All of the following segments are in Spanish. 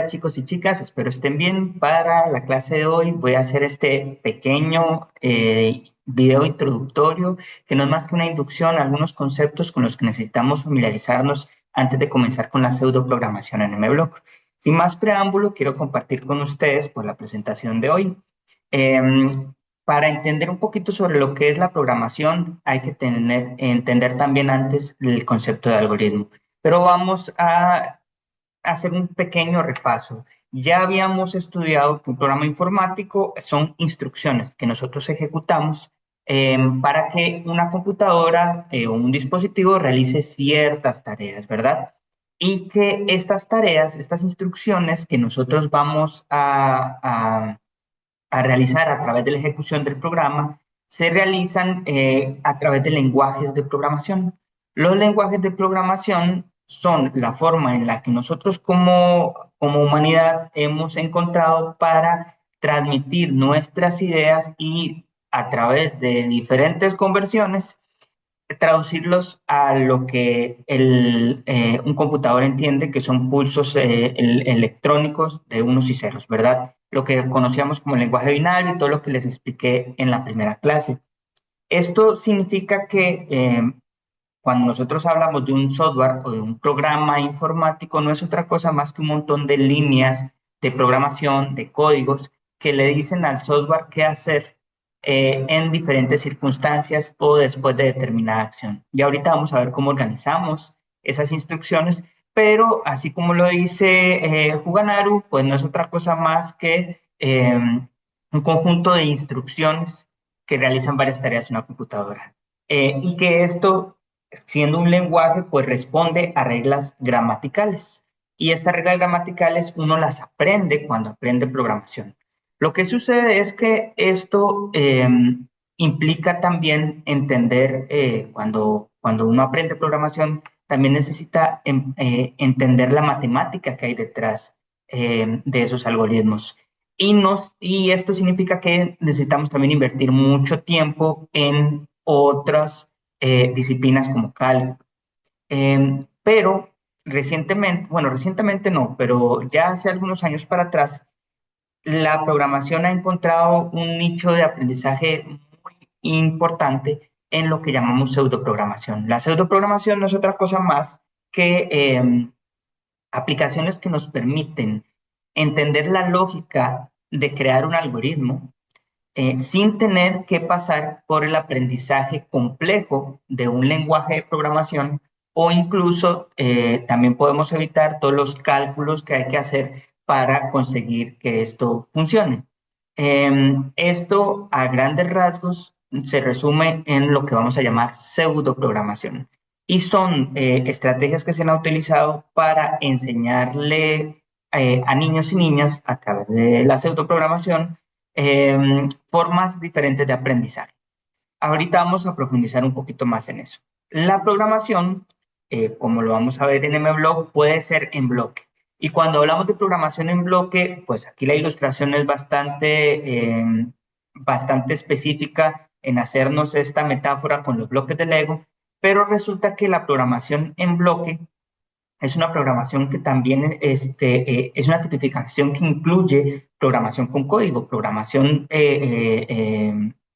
chicos y chicas, espero estén bien. Para la clase de hoy voy a hacer este pequeño video introductorio que no es más que una inducción a algunos conceptos con los que necesitamos familiarizarnos antes de comenzar con la pseudoprogramación en MBlock. Sin más preámbulo, quiero compartir con ustedes pues, la presentación de hoy. Para entender un poquito sobre lo que es la programación, hay que entender también antes el concepto de algoritmo. Pero vamos a hacer un pequeño repaso. Ya habíamos estudiado que un programa informático son instrucciones que nosotros ejecutamos para que una computadora o un dispositivo realice ciertas tareas, ¿verdad? Y que estas tareas, estas instrucciones que nosotros vamos a realizar a través de la ejecución del programa, se realizan a través de lenguajes de programación. Los lenguajes de programación son la forma en la que nosotros como humanidad hemos encontrado para transmitir nuestras ideas y a través de diferentes conversiones traducirlos a lo que un computador entiende que son pulsos electrónicos de unos y ceros, ¿verdad? Lo que conocíamos como el lenguaje binario y todo lo que les expliqué en la primera clase. Esto significa que cuando nosotros hablamos de un software o de un programa informático, no es otra cosa más que un montón de líneas de programación, de códigos, que le dicen al software qué hacer en diferentes circunstancias o después de determinada acción. Y ahorita vamos a ver cómo organizamos esas instrucciones, pero así como lo dice Juganaru, pues no es otra cosa más que un conjunto de instrucciones que realizan varias tareas en una computadora. Y que esto, siendo un lenguaje, pues responde a reglas gramaticales. Y estas reglas gramaticales uno las aprende cuando aprende programación. Lo que sucede es que esto implica también entender, cuando uno aprende programación, también necesita entender la matemática que hay detrás de esos algoritmos. Y esto significa que necesitamos también invertir mucho tiempo en otras disciplinas como cálculo. Pero recientemente, bueno, recientemente no, pero ya hace algunos años para atrás, la programación ha encontrado un nicho de aprendizaje muy importante en lo que llamamos pseudoprogramación. La pseudoprogramación no es otra cosa más que aplicaciones que nos permiten entender la lógica de crear un algoritmo sin tener que pasar por el aprendizaje complejo de un lenguaje de programación o incluso también podemos evitar todos los cálculos que hay que hacer para conseguir que esto funcione. Esto a grandes rasgos se resume en lo que vamos a llamar pseudoprogramación y son estrategias que se han utilizado para enseñarle a niños y niñas a través de la pseudoprogramación formas diferentes de aprendizaje. Ahorita vamos a profundizar un poquito más en eso. La programación, como lo vamos a ver en MBlock, puede ser en bloque. Y cuando hablamos de programación en bloque, pues aquí la ilustración es bastante específica en hacernos esta metáfora con los bloques de Lego, pero resulta que la programación en bloque es una programación que también es una tipificación que incluye programación con código, programación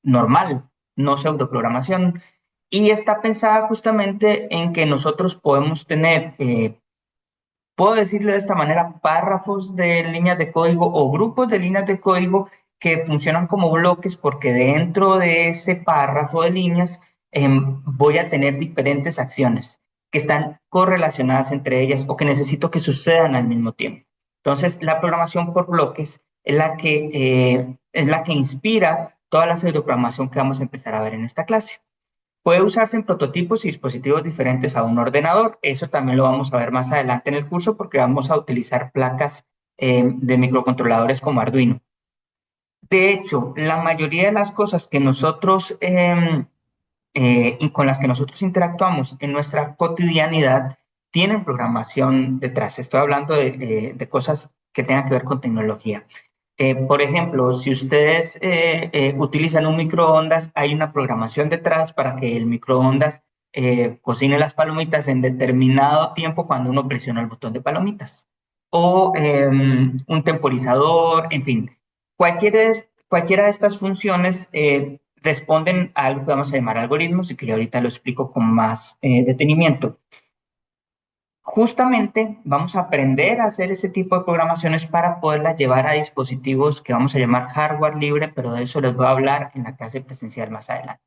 normal, no pseudoprogramación. Y está pensada justamente en que nosotros podemos tener, puedo decirle de esta manera, párrafos de líneas de código o grupos de líneas de código que funcionan como bloques porque dentro de ese párrafo de líneas voy a tener diferentes acciones que están correlacionadas entre ellas o que necesito que sucedan al mismo tiempo. Entonces, la programación por bloques es la que inspira toda la pseudoprogramación que vamos a empezar a ver en esta clase. Puede usarse en prototipos y dispositivos diferentes a un ordenador. Eso también lo vamos a ver más adelante en el curso porque vamos a utilizar placas de microcontroladores como Arduino. De hecho, la mayoría de las cosas que nosotros y con las que nosotros interactuamos en nuestra cotidianidad tienen programación detrás. Estoy hablando de cosas que tengan que ver con tecnología. Por ejemplo, si ustedes utilizan un microondas, hay una programación detrás para que el microondas cocine las palomitas en determinado tiempo cuando uno presiona el botón de palomitas. o un temporizador, en fin. Cualquiera de estas funciones responden a algo que vamos a llamar algoritmos y que yo ahorita lo explico con más detenimiento. Justamente vamos a aprender a hacer ese tipo de programaciones para poderlas llevar a dispositivos que vamos a llamar hardware libre, pero de eso les voy a hablar en la clase presencial más adelante.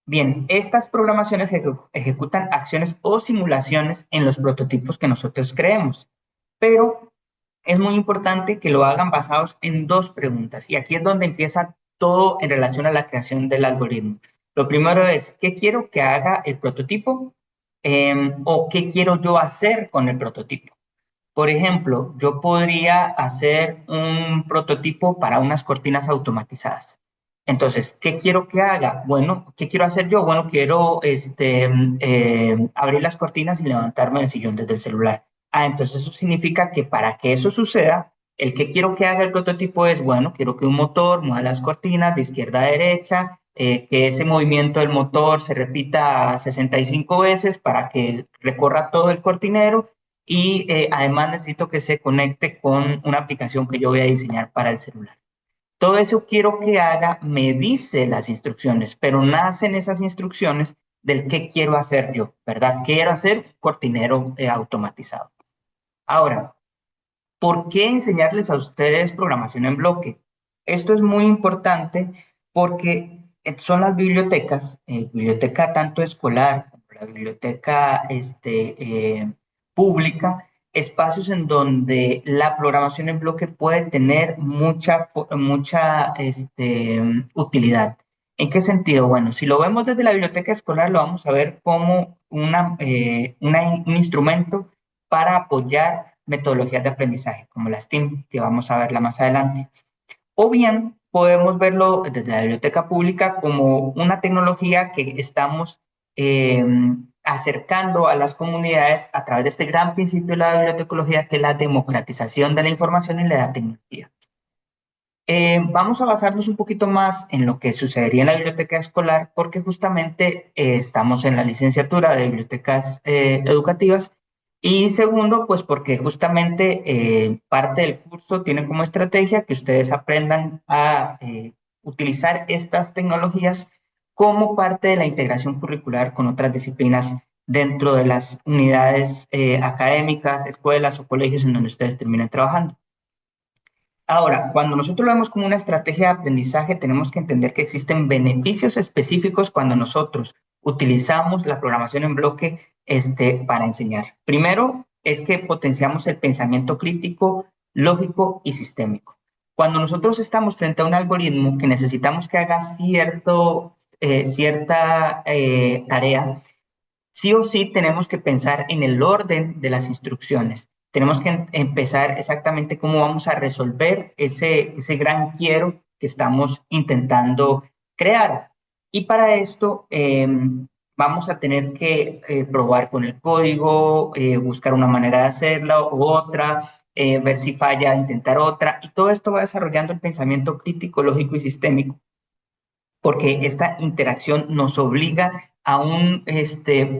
Bien, estas programaciones ejecutan acciones o simulaciones en los prototipos que nosotros creemos, pero es muy importante que lo hagan basados en dos preguntas, y aquí es donde empieza todo en relación a la creación del algoritmo. Lo primero es, ¿qué quiero que haga el prototipo? ¿O qué quiero yo hacer con el prototipo? Por ejemplo, yo podría hacer un prototipo para unas cortinas automatizadas. Entonces, ¿qué quiero que haga? Bueno, ¿qué quiero hacer yo? Bueno, quiero abrir las cortinas y levantarme del sillón desde el celular. Ah, entonces eso significa que para que eso suceda, el que quiero que haga el prototipo es, bueno, quiero que un motor mueva las cortinas de izquierda a derecha, que ese movimiento del motor se repita 65 veces para que recorra todo el cortinero y además necesito que se conecte con una aplicación que yo voy a diseñar para el celular. Todo eso quiero que haga, me dice las instrucciones, pero nacen esas instrucciones del qué quiero hacer yo, ¿verdad? Quiero hacer un cortinero automatizado. Ahora, ¿por qué enseñarles a ustedes programación en bloque? Esto es muy importante porque son las bibliotecas, biblioteca tanto escolar como la biblioteca pública, espacios en donde la programación en bloque puede tener mucha utilidad. ¿En qué sentido? Bueno, si lo vemos desde la biblioteca escolar, lo vamos a ver como un instrumento para apoyar metodologías de aprendizaje, como las TIM, que vamos a verla más adelante. O bien podemos verlo desde la biblioteca pública como una tecnología que estamos eh, acercando a las comunidades a través de este gran principio de la bibliotecología, que es la democratización de la información y la tecnología. Vamos a basarnos un poquito más en lo que sucedería en la biblioteca escolar, porque justamente estamos en la licenciatura de bibliotecas educativas. Y segundo, pues porque justamente parte del curso tiene como estrategia que ustedes aprendan a utilizar estas tecnologías como parte de la integración curricular con otras disciplinas dentro de las unidades académicas, escuelas o colegios en donde ustedes terminen trabajando. Ahora, cuando nosotros lo vemos como una estrategia de aprendizaje, tenemos que entender que existen beneficios específicos cuando nosotros utilizamos la programación en bloque para enseñar. Primero, es que potenciamos el pensamiento crítico, lógico y sistémico. Cuando nosotros estamos frente a un algoritmo que necesitamos que haga cierta tarea, sí o sí tenemos que pensar en el orden de las instrucciones. Tenemos que empezar exactamente cómo vamos a resolver ese gran quiero que estamos intentando crear. Y para esto vamos a tener que probar con el código, buscar una manera de hacerla u otra, ver si falla, intentar otra. Y todo esto va desarrollando el pensamiento crítico, lógico y sistémico, porque esta interacción nos obliga a un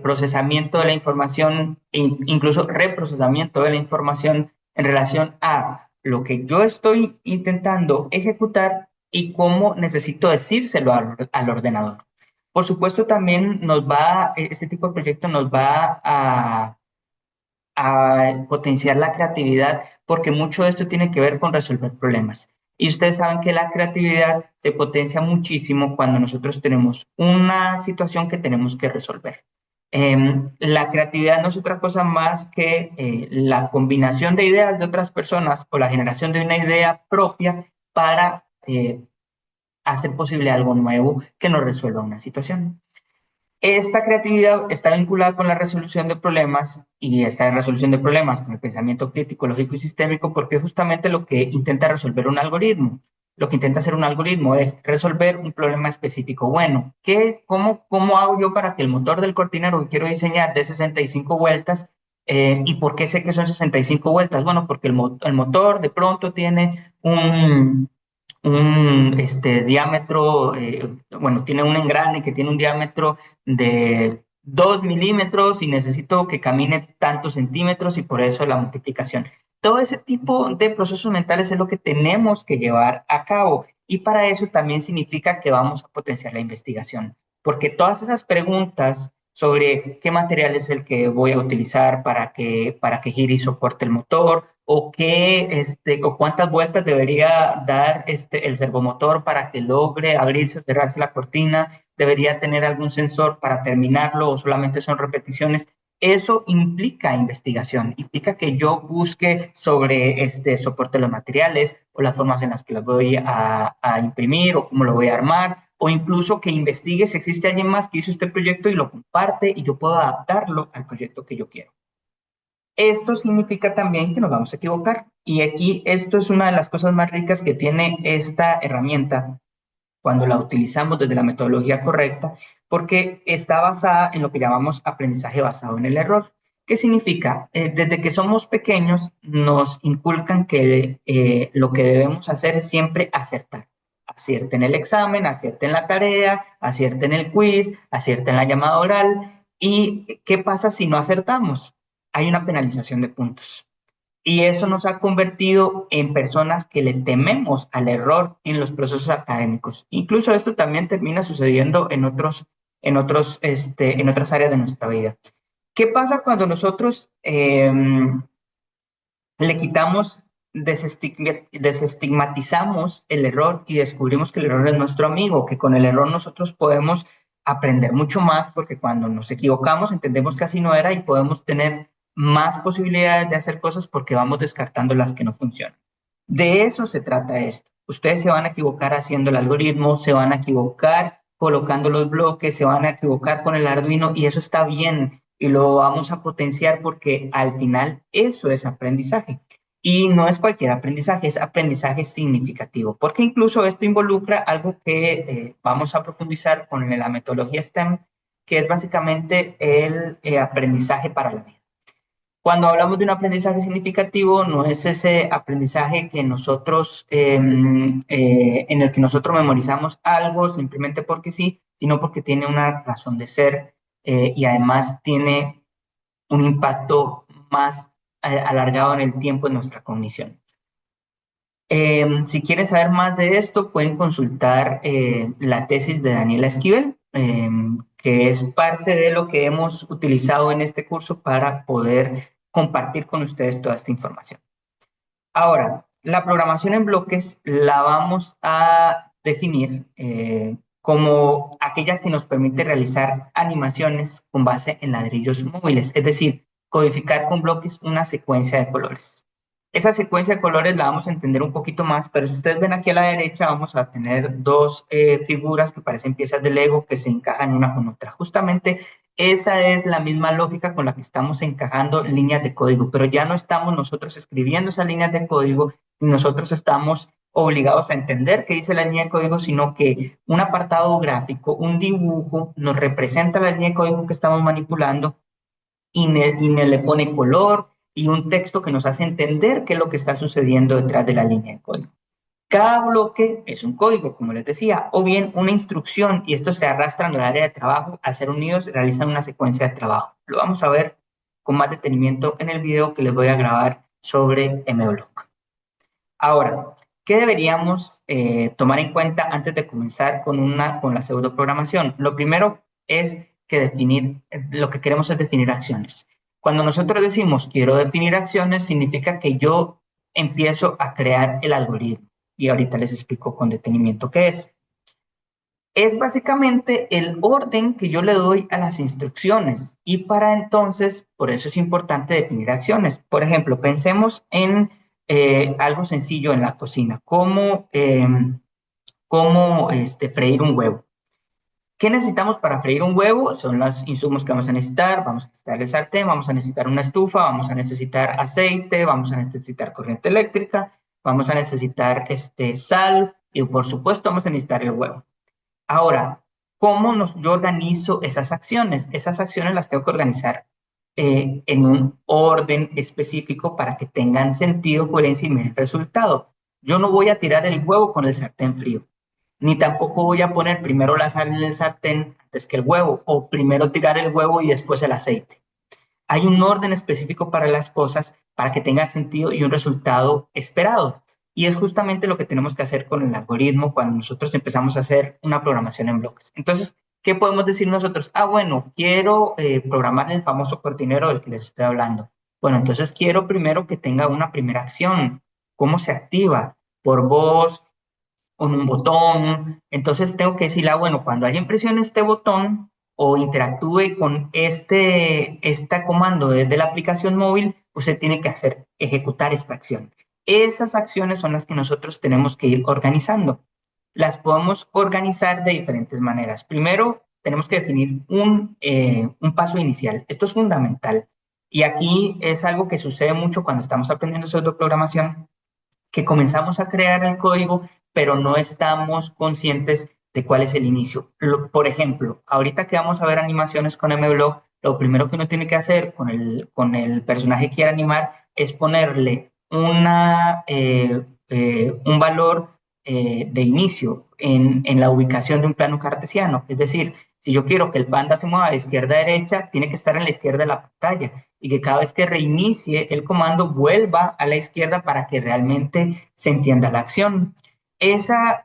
procesamiento de la información, incluso reprocesamiento de la información en relación a lo que yo estoy intentando ejecutar y cómo necesito decírselo al ordenador. Por supuesto, también este tipo de proyecto nos va a potenciar la creatividad, porque mucho de esto tiene que ver con resolver problemas. Y ustedes saben que la creatividad se potencia muchísimo cuando nosotros tenemos una situación que tenemos que resolver. La creatividad no es otra cosa más que la combinación de ideas de otras personas o la generación de una idea propia para hacer posible algo nuevo que nos resuelva una situación. Esta creatividad está vinculada con la resolución de problemas, y esta resolución de problemas con el pensamiento crítico, lógico y sistémico, porque justamente lo que intenta resolver un algoritmo. Lo que intenta hacer un algoritmo es resolver un problema específico. Bueno, ¿cómo hago yo para que el motor del cortinero que quiero diseñar dé 65 vueltas? ¿Y por qué sé que son 65 vueltas? Bueno, porque el motor de pronto tiene un diámetro, bueno, tiene un engrane que tiene un diámetro de 2 milímetros y necesito que camine tantos centímetros, y por eso la multiplicación. Todo ese tipo de procesos mentales es lo que tenemos que llevar a cabo y para eso también significa que vamos a potenciar la investigación, porque todas esas preguntas sobre qué material es el que voy a utilizar para que gire y soporte el motor, o o cuántas vueltas debería dar el servomotor para que logre abrirse o cerrarse la cortina, debería tener algún sensor para terminarlo o solamente son repeticiones. Eso implica investigación, implica que yo busque sobre este soporte de los materiales o las formas en las que los voy a imprimir o cómo lo voy a armar, o incluso que investigue si existe alguien más que hizo este proyecto y lo comparte y yo puedo adaptarlo al proyecto que yo quiero. Esto significa también que nos vamos a equivocar. Y aquí esto es una de las cosas más ricas que tiene esta herramienta cuando la utilizamos desde la metodología correcta, porque está basada en lo que llamamos aprendizaje basado en el error. ¿Qué significa? Desde que somos pequeños nos inculcan que lo que debemos hacer es siempre acertar. Acierte en el examen, acierte en la tarea, acierte en el quiz, acierte en la llamada oral. ¿Y qué pasa si no acertamos? Hay una penalización de puntos. Y eso nos ha convertido en personas que le tememos al error en los procesos académicos. Incluso esto también termina sucediendo en otras áreas de nuestra vida. ¿Qué pasa cuando nosotros le quitamos, desestigmatizamos el error y descubrimos que el error es nuestro amigo, que con el error nosotros podemos aprender mucho más porque cuando nos equivocamos entendemos que así no era y podemos tener más posibilidades de hacer cosas porque vamos descartando las que no funcionan? De eso se trata esto. Ustedes se van a equivocar haciendo el algoritmo, se van a equivocar colocando los bloques, se van a equivocar con el Arduino y eso está bien y lo vamos a potenciar porque al final eso es aprendizaje. Y no es cualquier aprendizaje, es aprendizaje significativo, porque incluso esto involucra algo que vamos a profundizar con la metodología STEM, que es básicamente el aprendizaje para la vida. Cuando hablamos de un aprendizaje significativo, no es ese aprendizaje que nosotros, en el que nosotros memorizamos algo simplemente porque sí, sino porque tiene una razón de ser y además tiene un impacto más alargado en el tiempo en nuestra cognición. Si quieren saber más de esto, pueden consultar la tesis de Daniela Esquivel, que es parte de lo que hemos utilizado en este curso para poder compartir con ustedes toda esta información. Ahora, la programación en bloques la vamos a definir como aquella que nos permite realizar animaciones con base en ladrillos móviles, es decir, codificar con bloques una secuencia de colores. Esa secuencia de colores la vamos a entender un poquito más, pero si ustedes ven aquí a la derecha vamos a tener dos figuras que parecen piezas de Lego que se encajan una con otra. Justamente esa es la misma lógica con la que estamos encajando líneas de código, pero ya no estamos nosotros escribiendo esas líneas de código y nosotros estamos obligados a entender qué dice la línea de código, sino que un apartado gráfico, un dibujo, nos representa la línea de código que estamos manipulando y le pone color y un texto que nos hace entender qué es lo que está sucediendo detrás de la línea de código. Cada bloque es un código, como les decía, o bien una instrucción, y estos se arrastran al área de trabajo. Al ser unidos, realizan una secuencia de trabajo. Lo vamos a ver con más detenimiento en el video que les voy a grabar sobre MBlock. Ahora, ¿qué deberíamos tomar en cuenta antes de comenzar con la pseudoprogramación? Lo primero es que lo que queremos es definir acciones. Cuando nosotros decimos quiero definir acciones, significa que yo empiezo a crear el algoritmo. Y ahorita les explico con detenimiento qué es. Es básicamente el orden que yo le doy a las instrucciones. Y para entonces, por eso es importante definir acciones. Por ejemplo, pensemos en algo sencillo en la cocina, como freír un huevo. ¿Qué necesitamos para freír un huevo? Son los insumos que vamos a necesitar. Vamos a necesitar el sartén, vamos a necesitar una estufa, vamos a necesitar aceite, vamos a necesitar corriente eléctrica, vamos a necesitar sal y por supuesto vamos a necesitar el huevo. Ahora, yo organizo esas acciones? Esas acciones las tengo que organizar en un orden específico para que tengan sentido, coherencia y me den resultado. Yo no voy a tirar el huevo con el sartén frío, ni tampoco voy a poner primero la sal en el sartén antes que el huevo, o primero tirar el huevo y después el aceite. Hay un orden específico para las cosas para que tenga sentido y un resultado esperado. Y es justamente lo que tenemos que hacer con el algoritmo cuando nosotros empezamos a hacer una programación en bloques. Entonces, ¿qué podemos decir nosotros? Ah, bueno, quiero programar el famoso cortinero del que les estoy hablando. Bueno, entonces quiero primero que tenga una primera acción. ¿Cómo se activa? Por voz, con un botón. Entonces tengo que decirle, ah, bueno, cuando alguien presione este botón o interactúe con este comando desde la aplicación móvil, usted tiene que ejecutar esta acción. Esas acciones son las que nosotros tenemos que ir organizando. Las podemos organizar de diferentes maneras. Primero, tenemos que definir un paso inicial. Esto es fundamental. Y aquí es algo que sucede mucho cuando estamos aprendiendo pseudoprogramación, que comenzamos a crear el código, pero no estamos conscientes de cuál es el inicio. Por ejemplo, ahorita que vamos a ver animaciones con MBlock, lo primero que uno tiene que hacer con el personaje que quiere animar es ponerle un valor de inicio en la ubicación de un plano cartesiano. Es decir, si yo quiero que el panda se mueva de izquierda a derecha, tiene que estar en la izquierda de la pantalla y que cada vez que reinicie el comando vuelva a la izquierda para que realmente se entienda la acción. Esa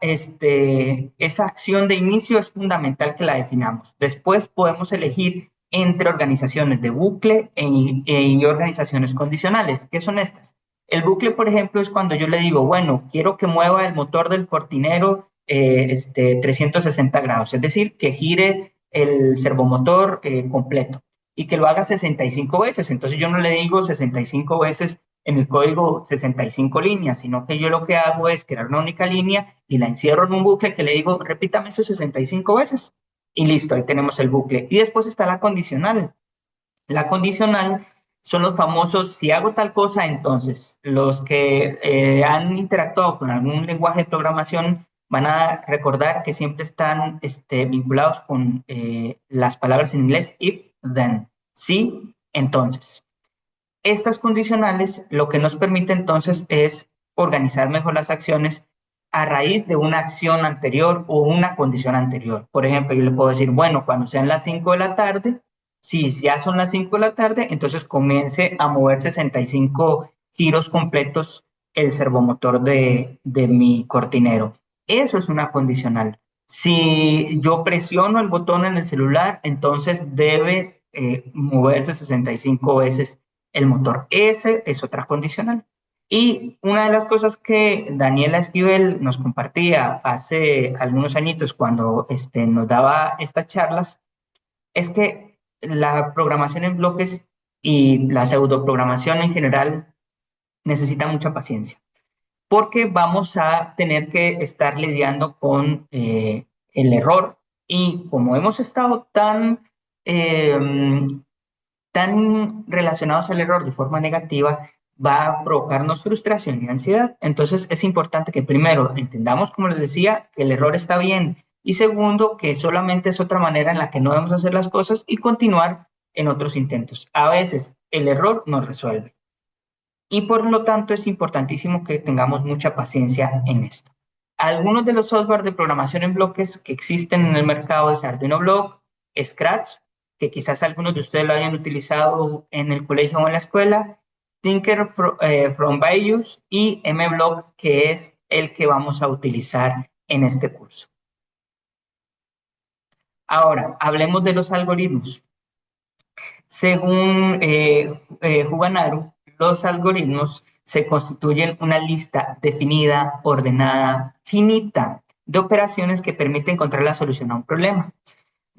acción de inicio es fundamental que la definamos. Después podemos elegir entre organizaciones de bucle y organizaciones condicionales. ¿Qué son estas? El bucle, por ejemplo, es cuando yo le digo, bueno, quiero que mueva el motor del cortinero 360 grados, es decir, que gire el servomotor completo y que lo haga 65 veces. Entonces yo no le digo 65 veces en el código 65 líneas, sino que yo lo que hago es crear una única línea y la encierro en un bucle que le digo, repítame eso 65 veces. Y listo, ahí tenemos el bucle. Y después está la condicional. La condicional son los famosos, si hago tal cosa, entonces los que han interactuado con algún lenguaje de programación van a recordar que siempre están vinculados con las palabras en inglés if, then, sí, entonces. Estas condicionales lo que nos permite entonces es organizar mejor las acciones a raíz de una acción anterior o una condición anterior. Por ejemplo, yo le puedo decir, bueno, cuando sean las 5 de la tarde, si ya son las 5 de la tarde, entonces comience a mover 65 giros completos el servomotor de mi cortinero. Eso es una condicional. Si yo presiono el botón en el celular, entonces debe moverse 65 veces el motor. Ese es otra condicional. Y una de las cosas que Daniela Esquivel nos compartía hace algunos añitos cuando nos daba estas charlas es que la programación en bloques y la pseudoprogramación en general necesita mucha paciencia, porque vamos a tener que estar lidiando con el error y como hemos estado eh, tan relacionados al error de forma negativa, va a provocarnos frustración y ansiedad. Entonces es importante que primero entendamos, como les decía, que el error está bien y segundo, que solamente es otra manera en la que no debemos hacer las cosas y continuar en otros intentos. A veces el error nos resuelve y por lo tanto es importantísimo que tengamos mucha paciencia en esto. Algunos de los software de programación en bloques que existen en el mercado es Arduino Block, Scratch, que quizás algunos de ustedes lo hayan utilizado en el colegio o en la escuela, Tinker from Bayous y MBlock, que es el que vamos a utilizar en este curso. Ahora, hablemos de los algoritmos. Según Juvanaru, los algoritmos se constituyen una lista definida, ordenada, finita de operaciones que permiten encontrar la solución a un problema.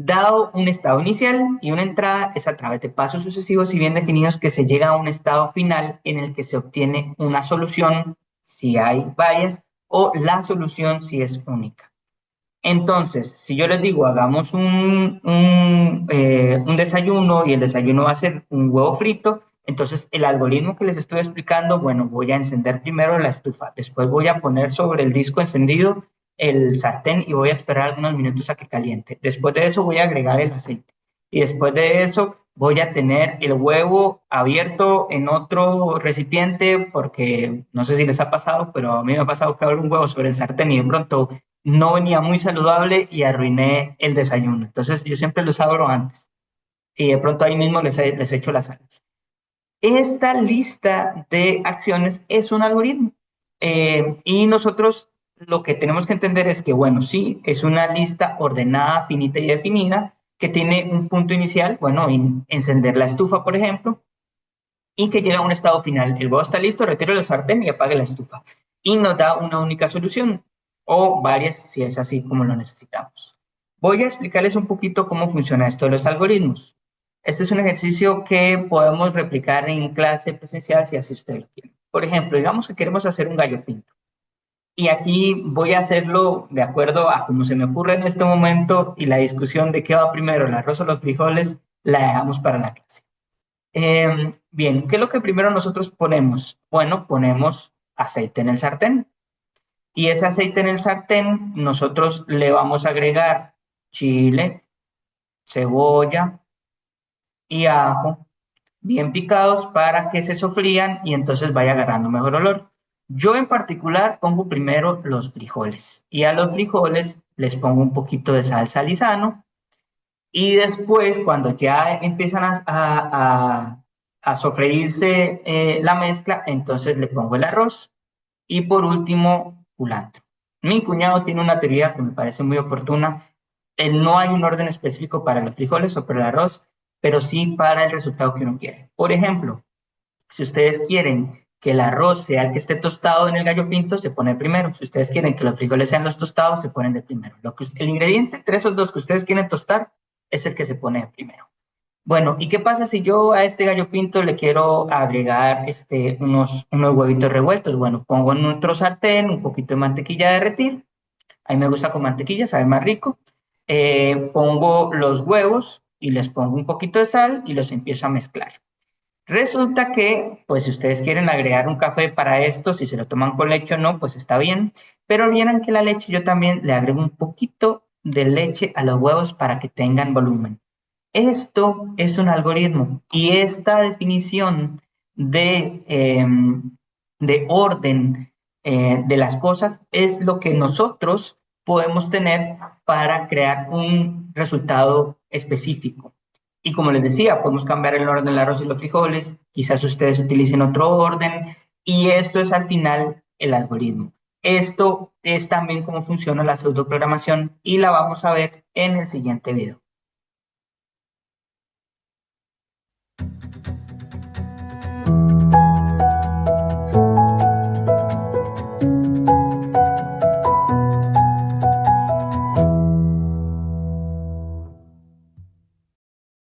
Dado un estado inicial y una entrada, es a través de pasos sucesivos y bien definidos que se llega a un estado final en el que se obtiene una solución si hay varias o la solución si es única. Entonces, si yo les digo, hagamos un desayuno y el desayuno va a ser un huevo frito, entonces el algoritmo que les estoy explicando, bueno, voy a encender primero la estufa, después voy a poner sobre el disco encendido el sartén y voy a esperar algunos minutos a que caliente. Después de eso voy a agregar el aceite y después de eso voy a tener el huevo abierto en otro recipiente porque no sé si les ha pasado, pero a mí me ha pasado que abro un huevo sobre el sartén y de pronto no venía muy saludable y arruiné el desayuno. Entonces yo siempre los abro antes y de pronto ahí mismo les echo la sal. Esta lista de acciones es un algoritmo. Y nosotros lo que tenemos que entender es que, bueno, sí, es una lista ordenada, finita y definida, que tiene un punto inicial, bueno, encender la estufa, por ejemplo, y que llega a un estado final. El huevo está listo, retiro el sartén y apague la estufa. Y nos da una única solución, o varias si es así como lo necesitamos. Voy a explicarles un poquito cómo funciona esto de los algoritmos. Este es un ejercicio que podemos replicar en clase presencial si así ustedes lo quieren. Por ejemplo, digamos que queremos hacer un gallo pinto. Y aquí voy a hacerlo de acuerdo a cómo se me ocurre en este momento y la discusión de qué va primero, el arroz o los frijoles, la dejamos para la clase. Bien, ¿qué es lo que primero nosotros ponemos? Bueno, ponemos aceite en el sartén. Y ese aceite en el sartén, nosotros le vamos a agregar chile, cebolla y ajo bien picados para que se sofrían y entonces vaya agarrando mejor olor. Yo en particular pongo primero los frijoles y a los frijoles les pongo un poquito de salsa Lizano y después cuando ya empiezan a sofreírse la mezcla, entonces le pongo el arroz y por último culantro. Mi cuñado tiene una teoría que me parece muy oportuna. No hay un orden específico para los frijoles o para el arroz, pero sí para el resultado que uno quiere. Por ejemplo, si ustedes quieren que el arroz sea el que esté tostado en el gallo pinto, se pone primero. Si ustedes quieren que los frijoles sean los tostados, se ponen de primero. El ingrediente entre esos dos que ustedes quieren tostar es el que se pone de primero. Bueno, ¿y qué pasa si yo a este gallo pinto le quiero agregar unos huevitos revueltos? Bueno, pongo en otro sartén un poquito de mantequilla a derretir. A mí me gusta con mantequilla, sabe más rico. Pongo los huevos y les pongo un poquito de sal y los empiezo a mezclar. Resulta que, pues si ustedes quieren agregar un café para esto, si se lo toman con leche o no, pues está bien. Pero vieran que la leche yo también le agrego un poquito de leche a los huevos para que tengan volumen. Esto es un algoritmo y esta definición de orden de las cosas es lo que nosotros podemos tener para crear un resultado específico. Y como les decía, podemos cambiar el orden del arroz y los frijoles, quizás ustedes utilicen otro orden, y esto es al final el algoritmo. Esto es también cómo funciona la pseudoprogramación y la vamos a ver en el siguiente video.